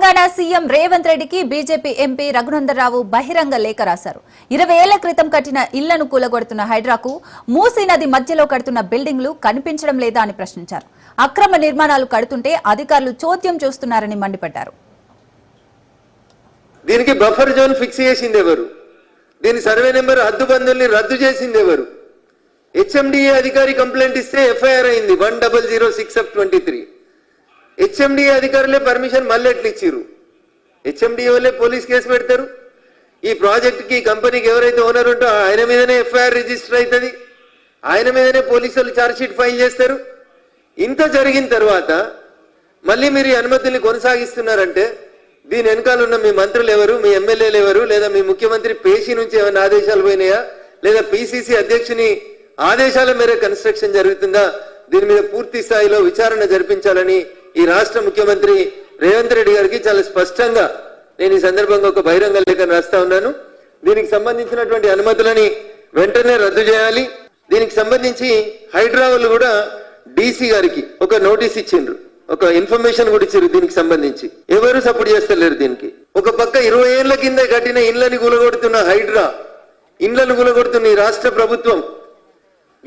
Telangana CM Revanth రెడ్డికి BJP MP Raghunandan Rao బహిరంగ లేఖ రాశారు. 20 ఏళ్ల క్రితం కట్టిన ఇళ్లను కూలగొడుతున్న హైడ్రాకు మూసీ నది మధ్యలో కడుతున్న బిల్డింగ్లు కనిపించడం లేదా అని ప్రశ్నించారు. అక్రమ నిర్మాణాలు కడుతుంటే అధికారులు చోద్యం చూస్తున్నారని మండిపడ్డారు. దీనికి బఫర్ జోన్ ఫిక్స్ చేసింది ఎవరు? దీని సర్వే నెంబర్ హద్దుబందుల్ని రద్దు చేసింది ఎవరు? హెచ్ఎండిఏ అధికారి కంప్లైంట్ ఇస్తే ఎఫ్ఐఆర్ అయింది 1006/23. హెచ్ఎండిఏ అధికారులే పర్మిషన్ మళ్ళీ ఎట్లా ఇచ్చిర్రు? హెచ్ఎండిఏ వాళ్ళే పోలీస్ కేసు పెడతారు. ఈ ప్రాజెక్ట్కి కంపెనీకి ఎవరైతే ఓనర్ ఉంటో ఆయన మీదనే ఎఫ్ఐఆర్ రిజిస్టర్ అవుతుంది, ఆయన మీదనే పోలీసులు ఛార్జ్షీట్ ఫైల్ చేస్తారు. ఇంత జరిగిన తర్వాత మళ్ళీ మీరు ఈ అనుమతుల్ని కొనసాగిస్తున్నారంటే దీని వెనకాల ఉన్న మీ మంత్రులు ఎవరు, మీ ఎమ్మెల్యేలు ఎవరు, లేదా మీ ముఖ్యమంత్రి పేషీ నుంచి ఏమైనా ఆదేశాలు పోయినాయా, లేదా పిసిసి అధ్యక్షుని ఆదేశాల మేర కన్స్ట్రక్షన్ జరుగుతుందా? దీని మీద పూర్తి స్థాయిలో విచారణ జరిపించాలని ఈ రాష్ట్ర ముఖ్యమంత్రి రేవంత్ రెడ్డి గారికి చాలా స్పష్టంగా నేను ఈ సందర్భంగా ఒక బహిరంగ లేఖను రాస్తా ఉన్నాను. దీనికి సంబంధించినటువంటి అనుమతులని వెంటనే రద్దు చేయాలి. దీనికి సంబంధించి హైడ్రావాళ్ళు కూడా డీసీ గారికి ఒక నోటీస్ ఇచ్చిండ్రు, ఒక ఇన్ఫర్మేషన్ కూడా ఇచ్చారు. దీనికి సంబంధించి ఎవరు సపోర్ట్ చేస్తలేరు. దీనికి ఒక పక్క 20 ఏళ్ల కింద కట్టిన ఇళ్లని కూలగొడుతున్న హైడ్రా, ఇళ్లను కూలగొడుతున్న ఈ రాష్ట్ర ప్రభుత్వం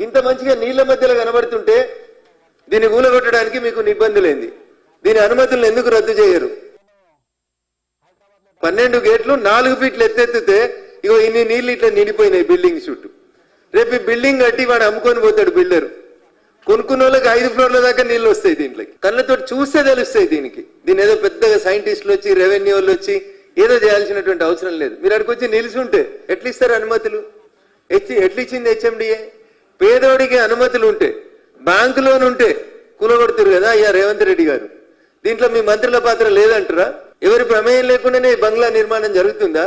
ఇంత మంచిగా నీళ్ల మధ్యలో కనబడుతుంటే దీన్ని కూలగొట్టడానికి మీకు ఇబ్బందులేంది? దీని అనుమతులను ఎందుకు రద్దు చేయరు? 12 గేట్లు 4 ఫీట్లు ఎత్తెత్తితే ఇగో ఇన్ని నీళ్లు ఇట్లా నిండిపోయినాయి బిల్డింగ్ చుట్టూ. రేపు ఈ బిల్డింగ్ కట్టి వాడు అమ్ముకొని పోతాడు బిల్డర్. కొనుక్కున్న వాళ్ళకి 5 ఫ్లోర్ల దాకా నీళ్లు వస్తాయి. దీంట్లోకి కళ్ళతో చూస్తే తెలుస్తాయి. దీని ఏదో పెద్దగా సైంటిస్టులు వచ్చి రెవెన్యూ వాళ్ళు వచ్చి ఏదో చేయాల్సినటువంటి అవసరం లేదు. మీరు అక్కడికి వచ్చి నిలుచుంటే ఎట్లా ఇస్తారు అనుమతులు? ఎట్లా ఇచ్చింది హెచ్ఎండిఏ? పేదోడికి అనుమతులు ఉంటే, బ్యాంకు లోన్ ఉంటే కూలగొడుతురు కదా అయ్యా రేవంత్ రెడ్డి గారు. దీంట్లో మీ మంత్రుల పాత్ర లేదంటారా? ఎవరి ప్రమేయం లేకుండానే బంగ్లా నిర్మాణం జరుగుతుందా?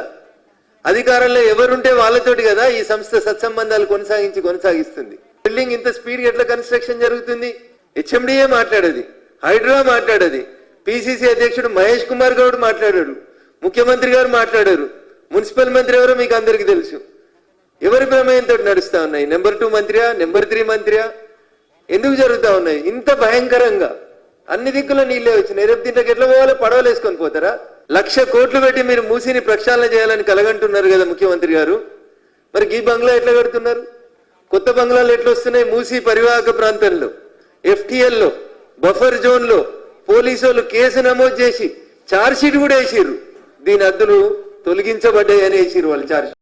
అధికారంలో ఎవరుంటే వాళ్ళతోటి కదా ఈ సంస్థ సత్సంబంధాలు కొనసాగిస్తుంది. బిల్డింగ్ ఇంత స్పీడ్ ఎట్లా కన్స్ట్రక్షన్ జరుగుతుంది? హెచ్ఎండిఏ మాట్లాడేది, హైడ్రా మాట్లాడేది, పిసిసి అధ్యక్షుడు మహేష్ కుమార్ గౌడ్ మాట్లాడారు, ముఖ్యమంత్రి గారు మాట్లాడారు, మున్సిపల్ మంత్రి ఎవరో మీకు అందరికీ తెలుసు. ఎవరి ప్రమేయంతో నడుస్తా ఉన్నాయి? నెంబర్ 2 మంత్రియా, నెంబర్ 3 మంత్రియా? ఎందుకు జరుగుతా ఉన్నాయి ఇంత భయంకరంగా? అన్ని దిక్కుల నీళ్ళే వచ్చినాయి. రేపు దీంట్లోకి ఎట్లా పోవాలో పడవలు వేసుకొని పోతారా? 1,00,000 కోట్లు పెట్టి మీరు మూసిని ప్రక్షాళన చేయాలని కలగంటున్నారు కదా ముఖ్యమంత్రి గారు. మరి ఈ బంగ్లా ఎట్లా కడుతున్నారు? కొత్త బంగ్లాలు ఎట్లా వస్తున్నాయి? మూసి పరివాహక ప్రాంతంలో, ఎఫ్టీఎల్లో, బఫర్ జోన్లో పోలీసు వాళ్ళు కేసు నమోదు చేసి ఛార్జ్షీట్ కూడా వేసిర్రు. దీని అద్దులు తొలగించబడ్డాయి అని వేసిర్రు వాళ్ళు ఛార్జ్.